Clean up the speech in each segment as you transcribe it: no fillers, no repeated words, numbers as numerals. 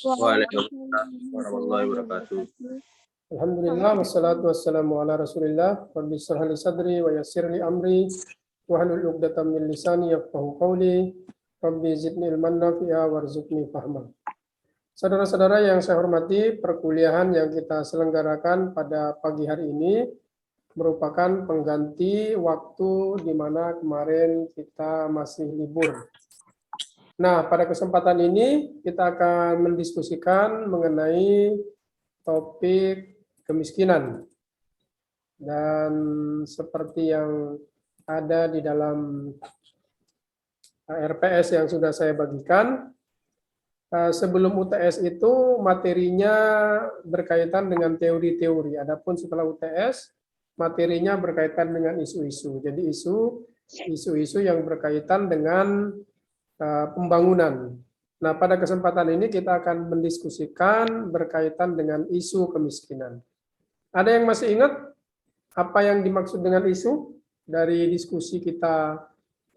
Waalaikumsalam warahmatullahi wabarakatuh. Alhamdulillah wassalatu wassalamu ala Rasulillah. Rabbi shrah li sadri wa yassir li amri wahlul 'uqdatam min lisani yafqahu qawli. Rabbi zidni ilman nafi'a warzuqni fahma. Saudara-saudara yang saya hormati, perkuliahan yang kita selenggarakan pada pagi hari ini merupakan pengganti waktu di mana kemarin kita masih libur. Nah, pada kesempatan ini kita akan mendiskusikan mengenai topik kemiskinan. Dan seperti yang ada di dalam RPS yang sudah saya bagikan, sebelum UTS itu materinya berkaitan dengan teori-teori. Adapun setelah UTS, materinya berkaitan dengan isu-isu. Jadi isu-isu yang berkaitan dengan pembangunan. Nah, pada kesempatan ini kita akan mendiskusikan berkaitan dengan isu kemiskinan. Ada yang masih ingat apa yang dimaksud dengan isu dari diskusi kita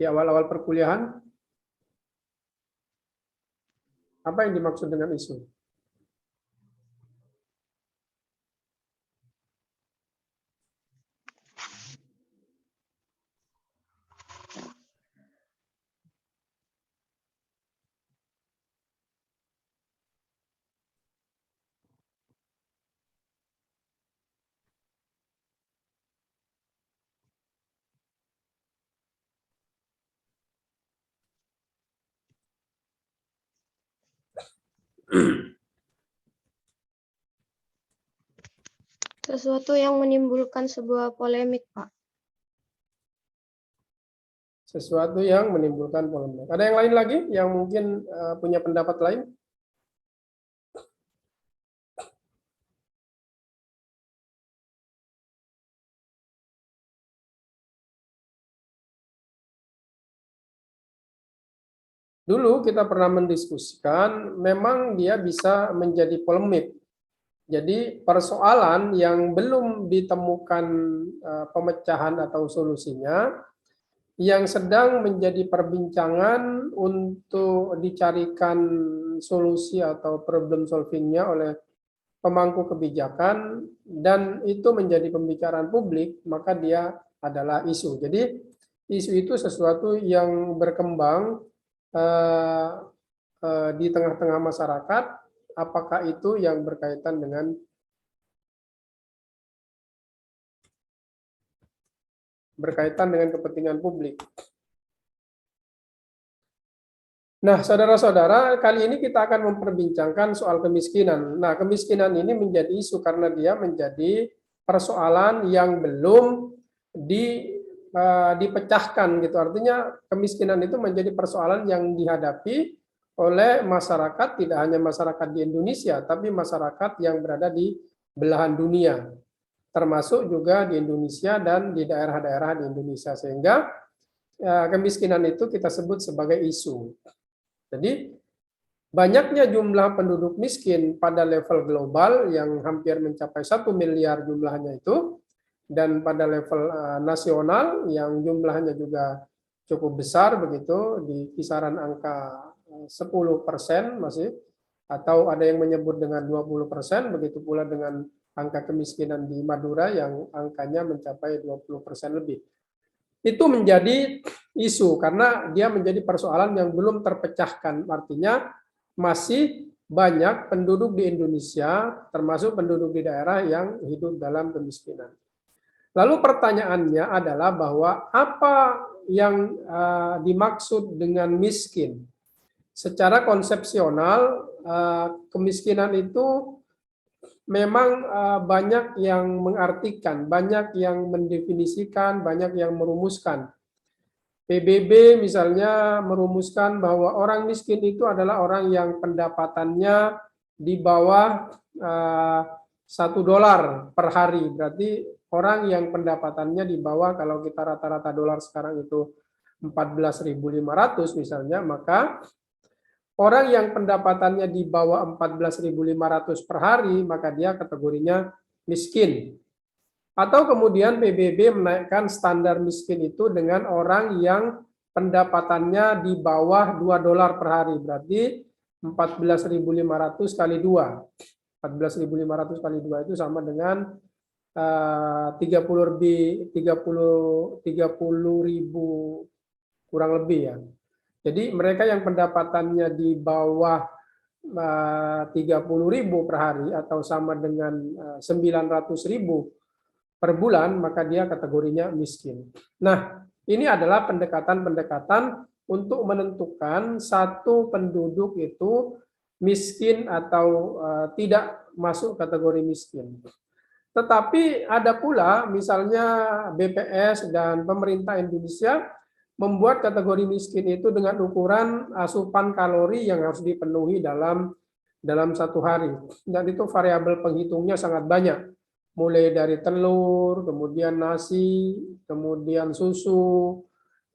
di awal-awal perkuliahan? Apa yang dimaksud dengan isu? Sesuatu yang menimbulkan sebuah polemik, Pak. Sesuatu yang menimbulkan polemik. Ada yang lain lagi yang mungkin punya pendapat lain? Dulu kita pernah mendiskusikan, memang dia bisa menjadi polemik. Jadi persoalan yang belum ditemukan pemecahan atau solusinya, yang sedang menjadi perbincangan untuk dicarikan solusi atau problem solvingnya oleh pemangku kebijakan, dan itu menjadi pembicaraan publik, maka dia adalah isu. Jadi isu itu sesuatu yang berkembang di tengah-tengah masyarakat, apakah itu yang berkaitan dengan kepentingan publik. Nah, saudara-saudara, kali ini kita akan memperbincangkan soal kemiskinan. Nah, kemiskinan ini menjadi isu karena dia menjadi persoalan yang belum dipecahkan gitu. Artinya kemiskinan itu menjadi persoalan yang dihadapi oleh masyarakat, tidak hanya masyarakat di Indonesia, tapi masyarakat yang berada di belahan dunia, termasuk juga di Indonesia dan di daerah-daerah di Indonesia. Sehingga kemiskinan itu kita sebut sebagai isu. Jadi banyaknya jumlah penduduk miskin pada level global yang hampir mencapai 1 miliar jumlahnya itu, dan pada level nasional yang jumlahnya juga cukup besar begitu, di kisaran angka 10% masih, atau ada yang menyebut dengan 20%, begitu pula dengan angka kemiskinan di Madura yang angkanya mencapai 20% lebih. Itu menjadi isu karena dia menjadi persoalan yang belum terpecahkan, artinya masih banyak penduduk di Indonesia, termasuk penduduk di daerah yang hidup dalam kemiskinan. Lalu pertanyaannya adalah bahwa apa yang dimaksud dengan miskin? Secara konsepsional, kemiskinan itu memang banyak yang mengartikan, banyak yang mendefinisikan, banyak yang merumuskan. PBB misalnya merumuskan bahwa orang miskin itu adalah orang yang pendapatannya di bawah $1 per hari. Berarti orang yang pendapatannya di bawah, kalau kita rata-rata dolar sekarang itu 14.500 misalnya, maka orang yang pendapatannya di bawah 14.500 per hari, maka dia kategorinya miskin. Atau kemudian PBB menaikkan standar miskin itu dengan orang yang pendapatannya di bawah $2 per hari. Berarti 14.500 kali 2. 14.500 kali 2 itu sama dengan 30.000 kurang lebih ya. Jadi mereka yang pendapatannya di bawah 30.000 per hari atau sama dengan 900.000 per bulan, maka dia kategorinya miskin. Nah, ini adalah pendekatan-pendekatan untuk menentukan satu penduduk itu miskin atau tidak masuk kategori miskin. Tetapi ada pula misalnya BPS dan pemerintah Indonesia membuat kategori miskin itu dengan ukuran asupan kalori yang harus dipenuhi dalam satu hari. Dan itu variabel penghitungnya sangat banyak. Mulai dari telur, kemudian nasi, kemudian susu,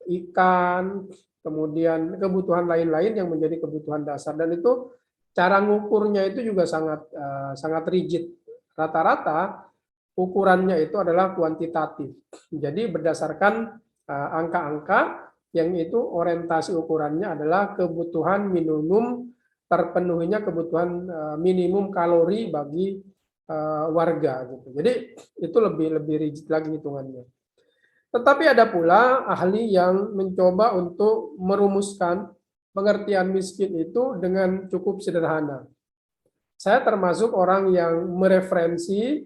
ikan, kemudian kebutuhan lain-lain yang menjadi kebutuhan dasar. Dan itu cara ngukurnya itu juga sangat rigid. Rata-rata ukurannya itu adalah kuantitatif. Jadi berdasarkan angka-angka yang itu orientasi ukurannya adalah kebutuhan minimum, terpenuhinya kebutuhan minimum kalori bagi warga gitu. Jadi itu lebih rigid lagi hitungannya. Tetapi ada pula ahli yang mencoba untuk merumuskan pengertian miskin itu dengan cukup sederhana. Saya termasuk orang yang mereferensi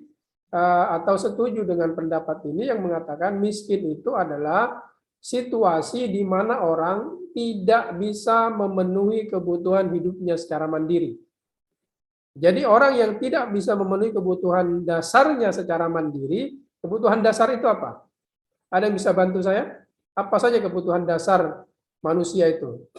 atau setuju dengan pendapat ini yang mengatakan miskin itu adalah situasi di mana orang tidak bisa memenuhi kebutuhan hidupnya secara mandiri. Jadi orang yang tidak bisa memenuhi kebutuhan dasarnya secara mandiri, kebutuhan dasar itu apa? Ada yang bisa bantu saya? Apa saja kebutuhan dasar manusia itu?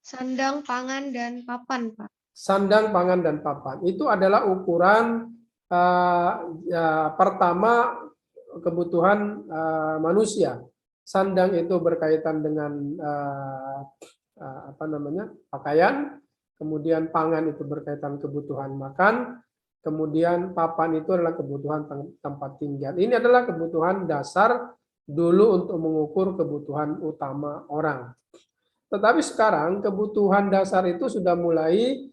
Sandang, pangan, dan papan, Pak. Sandang, pangan, dan papan. Itu adalah ukuran pertama kebutuhan manusia. Sandang itu berkaitan dengan pakaian, kemudian pangan itu berkaitan kebutuhan makan, kemudian papan itu adalah kebutuhan tempat tinggal. Ini adalah kebutuhan dasar dulu untuk mengukur kebutuhan utama orang. Tetapi sekarang kebutuhan dasar itu sudah mulai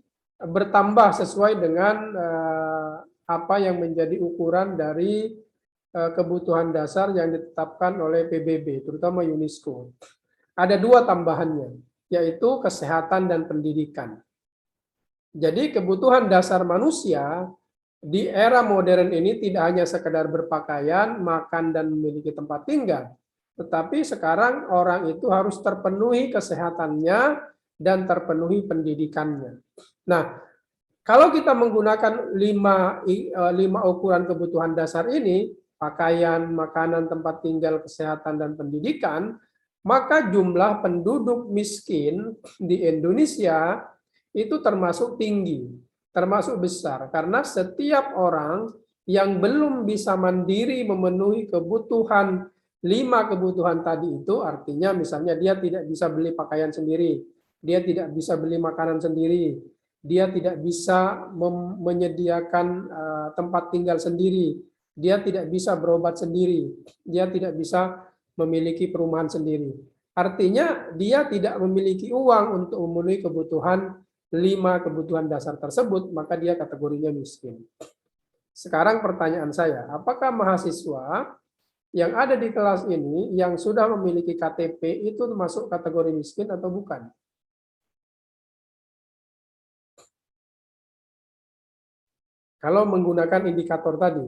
bertambah sesuai dengan apa yang menjadi ukuran dari kebutuhan dasar yang ditetapkan oleh PBB, terutama UNESCO. Ada dua tambahannya, yaitu kesehatan dan pendidikan. Jadi kebutuhan dasar manusia di era modern ini tidak hanya sekedar berpakaian, makan, dan memiliki tempat tinggal, tetapi sekarang orang itu harus terpenuhi kesehatannya dan terpenuhi pendidikannya. Nah, kalau kita menggunakan lima ukuran kebutuhan dasar ini, pakaian, makanan, tempat tinggal, kesehatan, dan pendidikan, maka jumlah penduduk miskin di Indonesia itu termasuk tinggi, termasuk besar, karena setiap orang yang belum bisa mandiri memenuhi kebutuhan 5 kebutuhan tadi itu, artinya misalnya dia tidak bisa beli pakaian sendiri, dia tidak bisa beli makanan sendiri, dia tidak bisa menyediakan tempat tinggal sendiri, dia tidak bisa berobat sendiri, dia tidak bisa memiliki perumahan sendiri. Artinya dia tidak memiliki uang untuk memenuhi kebutuhan 5 kebutuhan dasar tersebut, maka dia kategorinya miskin. Sekarang pertanyaan saya, apakah mahasiswa yang ada di kelas ini yang sudah memiliki KTP itu masuk kategori miskin atau bukan? Kalau menggunakan indikator tadi,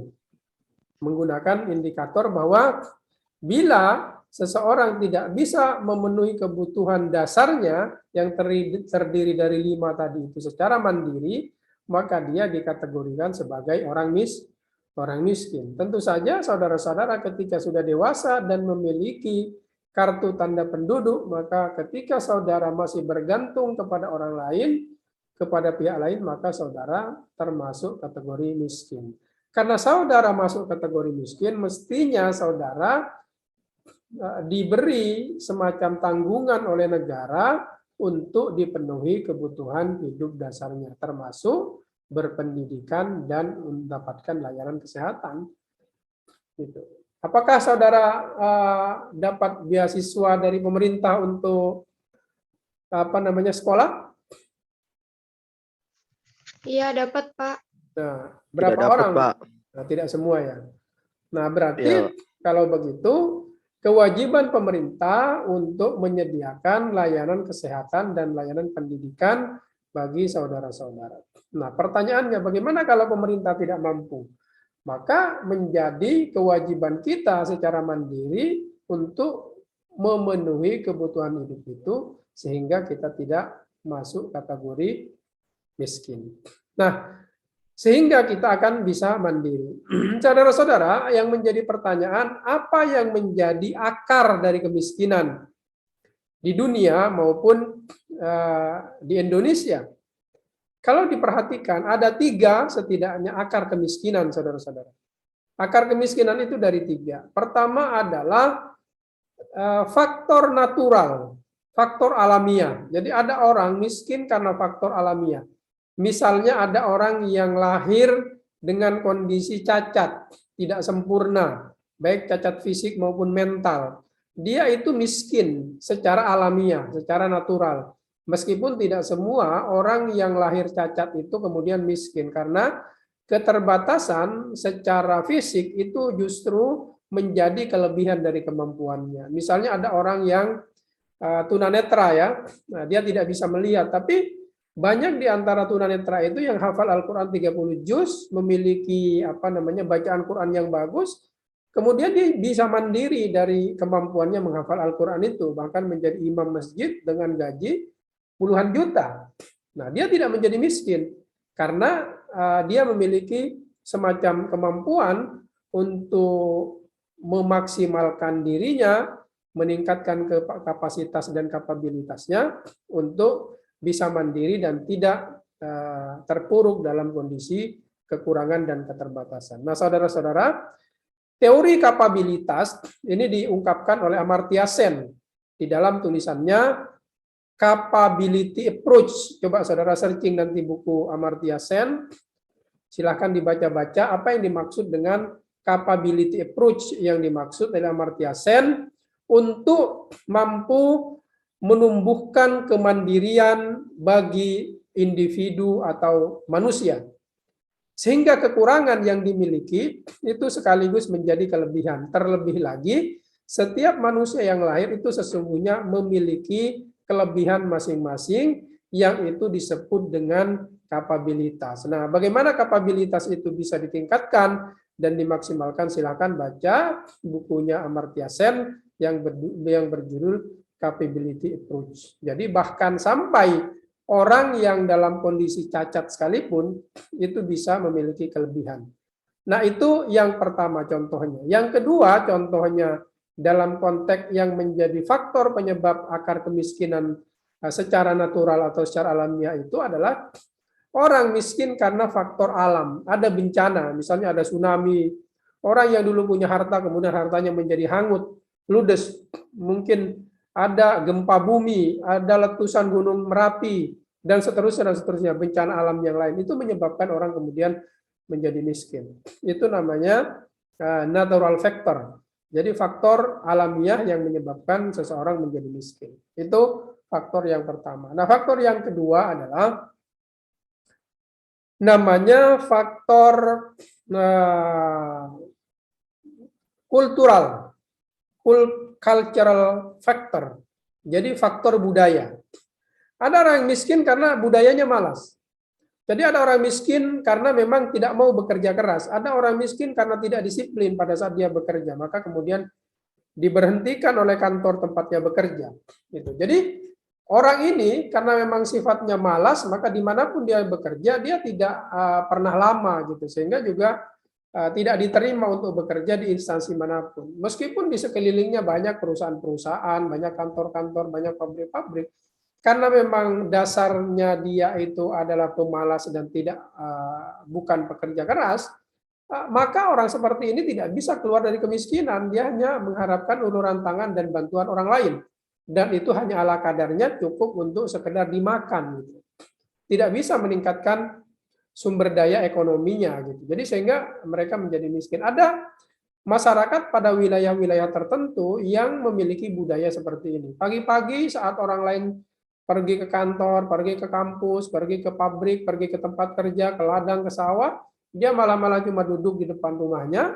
menggunakan indikator bahwa bila seseorang tidak bisa memenuhi kebutuhan dasarnya yang terdiri dari 5 tadi itu secara mandiri, maka dia dikategorikan sebagai orang miskin. Tentu saja saudara-saudara ketika sudah dewasa dan memiliki kartu tanda penduduk, maka ketika saudara masih bergantung kepada orang lain, kepada pihak lain, maka saudara termasuk kategori miskin. Karena saudara masuk kategori miskin, mestinya saudara diberi semacam tanggungan oleh negara untuk dipenuhi kebutuhan hidup dasarnya, termasuk berpendidikan dan mendapatkan layanan kesehatan. Gitu. Apakah saudara dapat beasiswa dari pemerintah untuk sekolah? Iya, dapat, Pak. Nah, berapa Tidak dapat, orang? Pak. Nah, tidak semua ya. Nah, berarti Iya. kalau begitu kewajiban pemerintah untuk menyediakan layanan kesehatan dan layanan pendidikan bagi saudara-saudara. Nah, pertanyaannya bagaimana kalau pemerintah tidak mampu? Maka menjadi kewajiban kita secara mandiri untuk memenuhi kebutuhan hidup itu sehingga kita tidak masuk kategori miskin. Nah, sehingga kita akan bisa mandiri. Saudara-saudara, yang menjadi pertanyaan, apa yang menjadi akar dari kemiskinan di dunia maupun di Indonesia? Kalau diperhatikan, ada 3 setidaknya akar kemiskinan, saudara-saudara. Akar kemiskinan itu dari 3. Pertama adalah faktor natural, faktor alamiah. Jadi ada orang miskin karena faktor alamiah. Misalnya ada orang yang lahir dengan kondisi cacat, tidak sempurna, baik cacat fisik maupun mental. Dia itu miskin secara alamiah, secara natural. Meskipun tidak semua orang yang lahir cacat itu kemudian miskin, karena keterbatasan secara fisik itu justru menjadi kelebihan dari kemampuannya. Misalnya ada orang yang tunanetra ya, nah, dia tidak bisa melihat, tapi banyak di antara tunanetra itu yang hafal Al-Quran 30 juz, memiliki bacaan Quran yang bagus, kemudian dia bisa mandiri dari kemampuannya menghafal Al-Quran itu, bahkan menjadi imam masjid dengan gaji puluhan juta. Nah, dia tidak menjadi miskin karena dia memiliki semacam kemampuan untuk memaksimalkan dirinya, meningkatkan kapasitas dan kapabilitasnya untuk bisa mandiri dan tidak terpuruk dalam kondisi kekurangan dan keterbatasan. Nah, saudara-saudara, teori kapabilitas ini diungkapkan oleh Amartya Sen di dalam tulisannya Capability Approach. Coba saudara searching nanti buku Amartya Sen, silahkan dibaca-baca apa yang dimaksud dengan capability approach. Yang dimaksud oleh Amartya Sen untuk mampu menumbuhkan kemandirian bagi individu atau manusia, sehingga kekurangan yang dimiliki itu sekaligus menjadi kelebihan. Terlebih lagi, setiap manusia yang lahir itu sesungguhnya memiliki kelebihan masing-masing yang itu disebut dengan kapabilitas. Nah, bagaimana kapabilitas itu bisa ditingkatkan dan dimaksimalkan? Silakan baca bukunya Amartya Sen yang berjudul Capability Approach. Jadi bahkan sampai orang yang dalam kondisi cacat sekalipun itu bisa memiliki kelebihan. Nah, itu yang pertama contohnya. Yang kedua contohnya dalam konteks yang menjadi faktor penyebab akar kemiskinan secara natural atau secara alamiah itu adalah orang miskin karena faktor alam. Ada bencana, misalnya ada tsunami. Orang yang dulu punya harta kemudian hartanya menjadi hangut, ludes. Mungkin ada gempa bumi, ada letusan gunung Merapi, dan seterusnya, bencana alam yang lain. Itu menyebabkan orang kemudian menjadi miskin. Itu namanya natural factor. Jadi faktor alamiah yang menyebabkan seseorang menjadi miskin. Itu faktor yang pertama. Nah, faktor yang kedua adalah namanya faktor kultural, cultural factor. Jadi faktor budaya. Ada orang miskin karena budayanya malas. Jadi ada orang miskin karena memang tidak mau bekerja keras. Ada orang miskin karena tidak disiplin pada saat dia bekerja. Maka kemudian diberhentikan oleh kantor tempatnya bekerja. Gitu. Jadi orang ini karena memang sifatnya malas, maka dimanapun dia bekerja, dia tidak pernah lama. Gitu. Sehingga juga tidak diterima untuk bekerja di instansi manapun. Meskipun di sekelilingnya banyak perusahaan-perusahaan, banyak kantor-kantor, banyak pabrik-pabrik, karena memang dasarnya dia itu adalah pemalas dan bukan pekerja keras, maka orang seperti ini tidak bisa keluar dari kemiskinan. Dia hanya mengharapkan uluran tangan dan bantuan orang lain, dan itu hanya ala kadarnya, cukup untuk sekedar dimakan. Gitu. Tidak bisa meningkatkan sumber daya ekonominya. Gitu. Jadi sehingga mereka menjadi miskin. Ada masyarakat pada wilayah-wilayah tertentu yang memiliki budaya seperti ini. Pagi-pagi saat orang lain pergi ke kantor, pergi ke kampus, pergi ke pabrik, pergi ke tempat kerja, ke ladang, ke sawah, dia malah cuma duduk di depan rumahnya,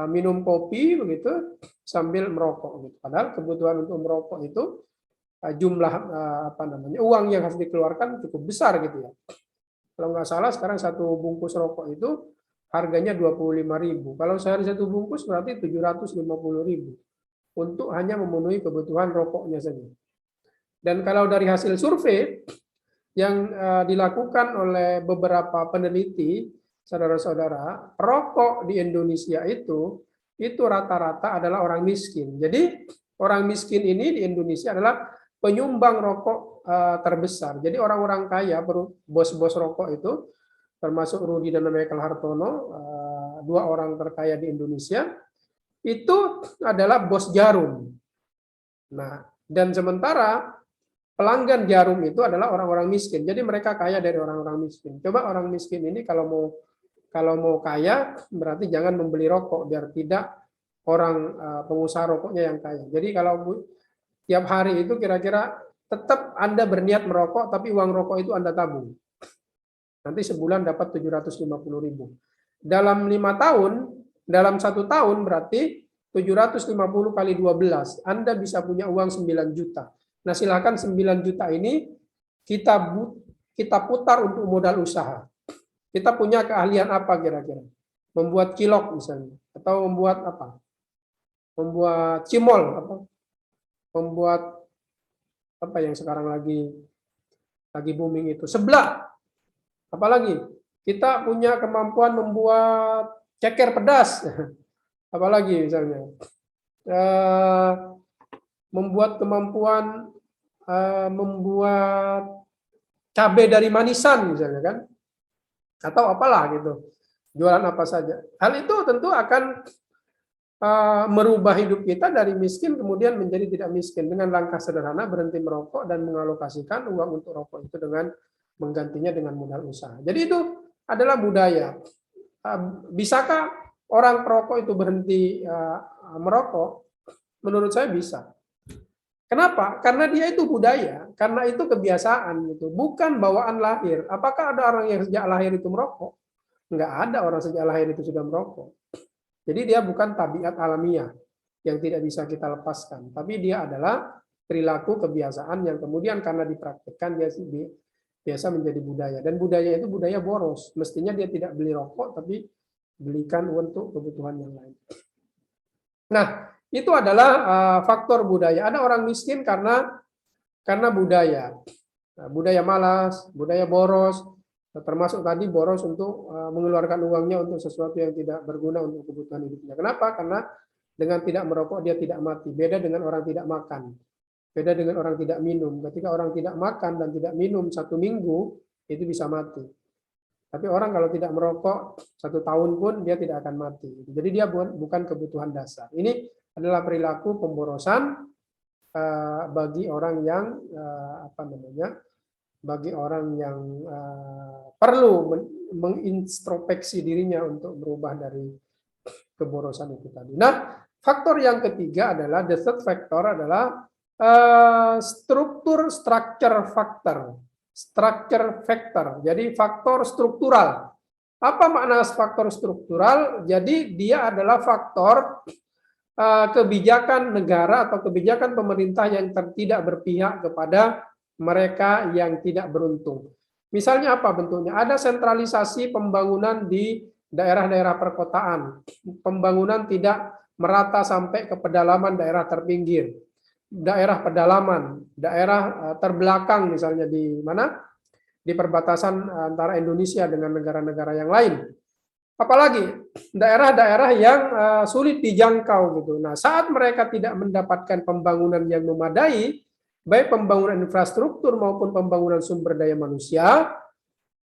minum kopi begitu sambil merokok gitu. Padahal kebutuhan untuk merokok itu jumlah uang yang harus dikeluarkan cukup besar gitu ya. Kalau nggak salah sekarang satu bungkus rokok itu harganya 25.000. Kalau sehari satu bungkus berarti 750.000 untuk hanya memenuhi kebutuhan rokoknya saja. Dan kalau dari hasil survei yang dilakukan oleh beberapa peneliti, saudara-saudara, rokok di Indonesia itu rata-rata adalah orang miskin. Jadi orang miskin ini di Indonesia adalah penyumbang rokok terbesar. Jadi orang-orang kaya, bos-bos rokok itu, termasuk Rudi dan Michael Hartono, dua orang terkaya di Indonesia, itu adalah bos jarum. Nah, dan sementara pelanggan jarum itu adalah orang-orang miskin. Jadi mereka kaya dari orang-orang miskin. Coba orang miskin ini kalau mau kaya berarti jangan membeli rokok biar tidak orang pengusaha rokoknya yang kaya. Jadi kalau tiap hari itu kira-kira tetap Anda berniat merokok tapi uang rokok itu Anda tabung. Nanti sebulan dapat 750.000. Dalam 5 tahun, dalam 1 tahun berarti 750 kali 12. Anda bisa punya uang 9 juta. Nah, silakan 9 juta ini kita putar untuk modal usaha. Kita punya keahlian apa kira-kira? Membuat cilok misalnya, atau membuat apa? Membuat cimol, atau membuat apa yang sekarang lagi booming itu? Seblak. Apalagi? Kita punya kemampuan membuat ceker pedas. Apalagi misalnya? Membuat kemampuan membuat cabai dari manisan misalnya kan, atau apalah gitu, jualan apa saja. Hal itu tentu akan merubah hidup kita dari miskin kemudian menjadi tidak miskin dengan langkah sederhana, berhenti merokok dan mengalokasikan uang untuk rokok itu dengan menggantinya dengan modal usaha. Jadi itu adalah budaya. Bisakah orang perokok itu berhenti merokok? Menurut saya bisa. Kenapa? Karena dia itu budaya, karena itu kebiasaan gitu, bukan bawaan lahir. Apakah ada orang yang sejak lahir itu merokok? Enggak ada orang sejak lahir itu sudah merokok. Jadi dia bukan tabiat alamiah yang tidak bisa kita lepaskan, tapi dia adalah perilaku kebiasaan yang kemudian karena dipraktikkan dia biasa menjadi budaya. Dan budaya itu budaya boros. Mestinya dia tidak beli rokok, tapi belikan untuk kebutuhan yang lain. Nah, itu adalah faktor budaya. Ada orang miskin karena budaya. Budaya malas, budaya boros, termasuk tadi boros untuk mengeluarkan uangnya untuk sesuatu yang tidak berguna untuk kebutuhan hidupnya. Kenapa? Karena dengan tidak merokok dia tidak mati. Beda dengan orang tidak makan. Beda dengan orang tidak minum. Ketika orang tidak makan dan tidak minum 1 minggu, itu bisa mati. Tapi orang kalau tidak merokok 1 tahun pun dia tidak akan mati. Jadi dia bukan kebutuhan dasar. Ini adalah perilaku pemborosan bagi orang yang perlu mengintrospeksi dirinya untuk berubah dari keborosan itu tadi. Nah, faktor yang ketiga adalah the third factor adalah structure factor. Jadi faktor struktural. Apa makna faktor struktural? Jadi dia adalah faktor kebijakan negara atau kebijakan pemerintah yang tidak berpihak kepada mereka yang tidak beruntung. Misalnya apa bentuknya? Ada sentralisasi pembangunan di daerah-daerah perkotaan. Pembangunan tidak merata sampai ke pedalaman daerah terpinggir. Daerah pedalaman, daerah terbelakang misalnya di mana? Di perbatasan antara Indonesia dengan negara-negara yang lain. Apalagi daerah-daerah yang sulit dijangkau gitu. Nah, saat mereka tidak mendapatkan pembangunan yang memadai, baik pembangunan infrastruktur maupun pembangunan sumber daya manusia,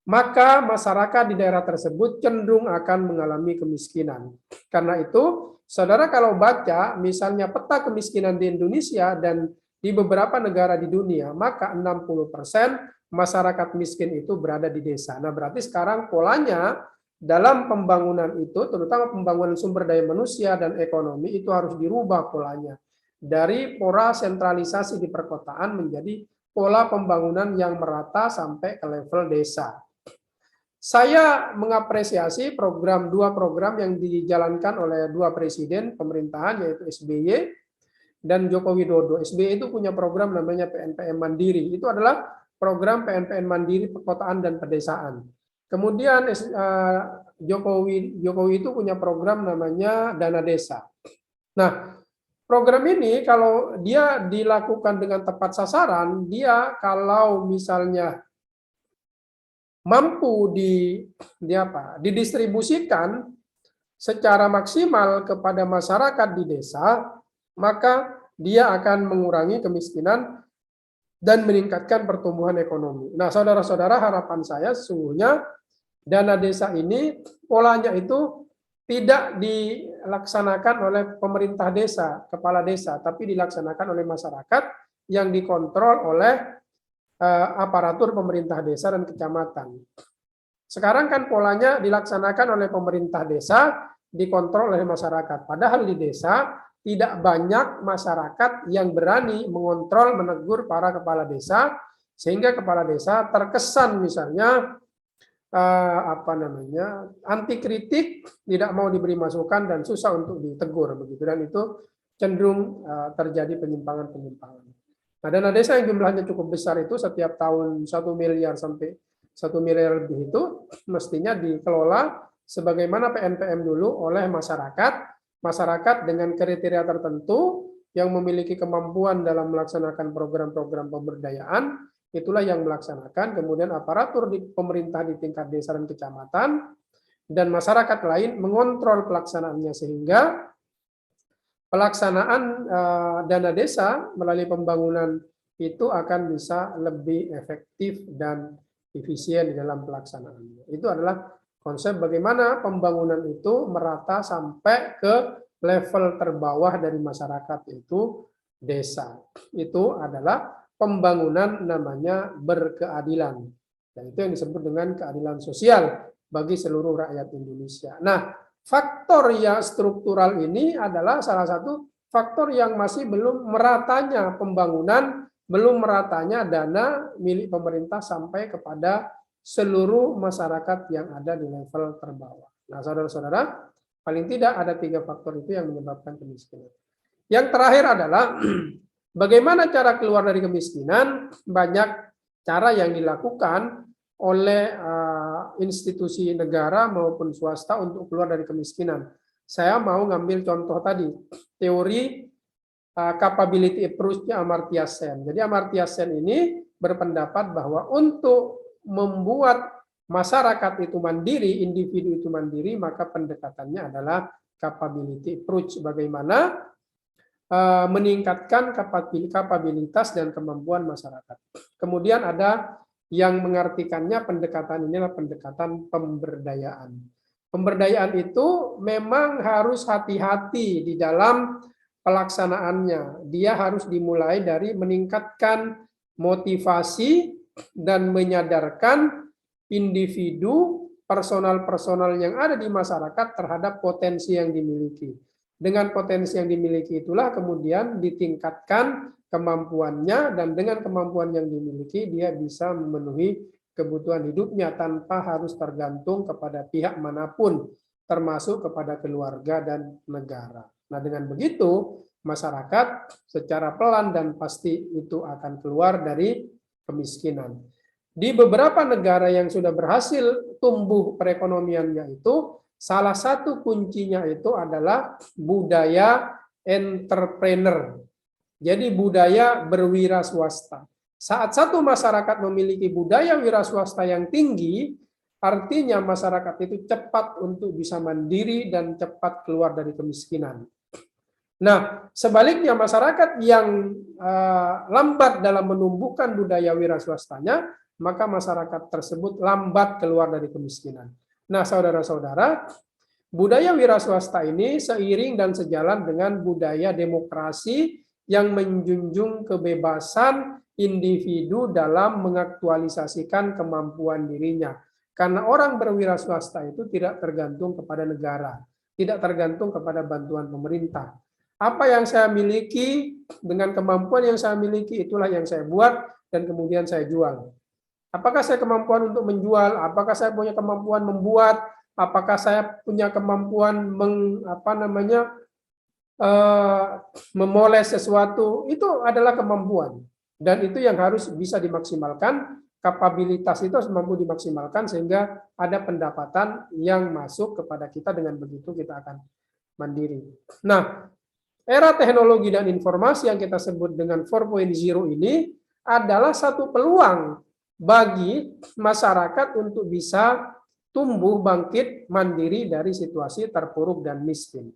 maka masyarakat di daerah tersebut cenderung akan mengalami kemiskinan. Karena itu, saudara kalau baca misalnya peta kemiskinan di Indonesia dan di beberapa negara di dunia, maka 60% masyarakat miskin itu berada di desa. Nah, berarti sekarang polanya dalam pembangunan itu, terutama pembangunan sumber daya manusia dan ekonomi, itu harus dirubah polanya. Dari pola sentralisasi di perkotaan menjadi pola pembangunan yang merata sampai ke level desa. Saya mengapresiasi dua program yang dijalankan oleh dua presiden pemerintahan, yaitu SBY dan Joko Widodo. SBY itu punya program namanya PNPM Mandiri. Itu adalah program PNPM Mandiri perkotaan dan pedesaan. Kemudian Jokowi itu punya program namanya Dana Desa. Nah, program ini kalau dia dilakukan dengan tepat sasaran, dia kalau misalnya mampu didistribusikan secara maksimal kepada masyarakat di desa, maka dia akan mengurangi kemiskinan dan meningkatkan pertumbuhan ekonomi. Nah, saudara-saudara, harapan saya sesungguhnya dana desa ini polanya itu tidak dilaksanakan oleh pemerintah desa, kepala desa, tapi dilaksanakan oleh masyarakat yang dikontrol oleh aparatur pemerintah desa dan kecamatan. Sekarang kan polanya dilaksanakan oleh pemerintah desa, dikontrol oleh masyarakat. Padahal di desa tidak banyak masyarakat yang berani mengontrol, menegur para kepala desa, sehingga kepala desa terkesan misalnya anti kritik, tidak mau diberi masukan dan susah untuk ditegur begitu, dan itu cenderung terjadi penyimpangan-penyimpangan. Nah, dana desa yang jumlahnya cukup besar itu setiap tahun 1 miliar sampai 1 miliar lebih itu mestinya dikelola sebagaimana PNPM dulu oleh masyarakat dengan kriteria tertentu yang memiliki kemampuan dalam melaksanakan program-program pemberdayaan. Itulah yang melaksanakan, kemudian aparatur di pemerintah di tingkat desa dan kecamatan dan masyarakat lain mengontrol pelaksanaannya, sehingga pelaksanaan dana desa melalui pembangunan itu akan bisa lebih efektif dan efisien di dalam pelaksanaannya. Itu adalah konsep bagaimana pembangunan itu merata sampai ke level terbawah dari masyarakat, itu desa. Itu adalah pembangunan namanya berkeadilan. Dan itu yang disebut dengan keadilan sosial bagi seluruh rakyat Indonesia. Nah, faktor yang struktural ini adalah salah satu faktor yang masih belum meratanya pembangunan, belum meratanya dana milik pemerintah sampai kepada seluruh masyarakat yang ada di level terbawah. Nah, saudara-saudara, paling tidak ada 3 faktor itu yang menyebabkan kemiskinan. Yang terakhir adalah bagaimana cara keluar dari kemiskinan. Banyak cara yang dilakukan oleh institusi negara maupun swasta untuk keluar dari kemiskinan. Saya mau ngambil contoh tadi, teori capability approach-nya Amartya Sen. Jadi Amartya Sen ini berpendapat bahwa untuk membuat masyarakat itu mandiri, individu itu mandiri, maka pendekatannya adalah capability approach. Bagaimana meningkatkan kapabilitas dan kemampuan masyarakat. Kemudian ada yang mengartikannya pendekatan ini adalah pendekatan pemberdayaan. Pemberdayaan itu memang harus hati-hati di dalam pelaksanaannya. Dia harus dimulai dari meningkatkan motivasi dan menyadarkan individu, personal-personal yang ada di masyarakat terhadap potensi yang dimiliki. Dengan potensi yang dimiliki itulah kemudian ditingkatkan kemampuannya, dan dengan kemampuan yang dimiliki dia bisa memenuhi kebutuhan hidupnya tanpa harus tergantung kepada pihak manapun, termasuk kepada keluarga dan negara. Nah, dengan begitu masyarakat secara pelan dan pasti itu akan keluar dari kemiskinan. Di beberapa negara yang sudah berhasil tumbuh perekonomiannya itu, salah satu kuncinya itu adalah budaya entrepreneur. Jadi budaya berwira swasta. Saat satu masyarakat memiliki budaya wira swasta yang tinggi, artinya masyarakat itu cepat untuk bisa mandiri dan cepat keluar dari kemiskinan. Nah, sebaliknya masyarakat yang lambat dalam menumbuhkan budaya wira swastanya, maka masyarakat tersebut lambat keluar dari kemiskinan. Nah, saudara-saudara, budaya wira swasta ini seiring dan sejalan dengan budaya demokrasi yang menjunjung kebebasan individu dalam mengaktualisasikan kemampuan dirinya. Karena orang berwira swasta itu tidak tergantung kepada negara, tidak tergantung kepada bantuan pemerintah. Apa yang saya miliki dengan kemampuan yang saya miliki, itulah yang saya buat, dan kemudian saya jual. Apakah saya kemampuan untuk menjual? Apakah saya punya kemampuan membuat? Apakah saya punya kemampuan memoles sesuatu? Itu adalah kemampuan, dan itu yang harus bisa dimaksimalkan. Kapabilitas itu harus mampu dimaksimalkan sehingga ada pendapatan yang masuk kepada kita. Dengan begitu kita akan mandiri. Nah, era teknologi dan informasi yang kita sebut dengan 4.0 ini adalah satu peluang bagi masyarakat untuk bisa tumbuh bangkit mandiri dari situasi terpuruk dan miskin.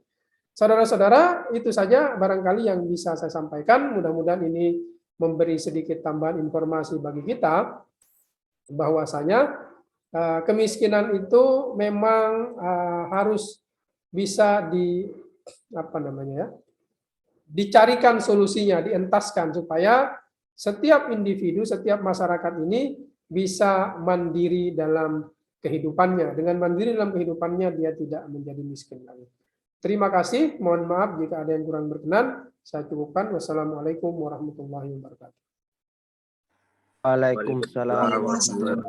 Saudara-saudara, itu saja barangkali yang bisa saya sampaikan. Mudah-mudahan ini memberi sedikit tambahan informasi bagi kita bahwasanya kemiskinan itu memang harus bisa dicarikan solusinya, dientaskan supaya setiap individu, setiap masyarakat ini bisa mandiri dalam kehidupannya. Dengan mandiri dalam kehidupannya, dia tidak menjadi miskin lagi. Terima kasih. Mohon maaf jika ada yang kurang berkenan. Saya cukupkan. Wassalamualaikum warahmatullahi wabarakatuh. Waalaikumsalam. Waalaikumsalam.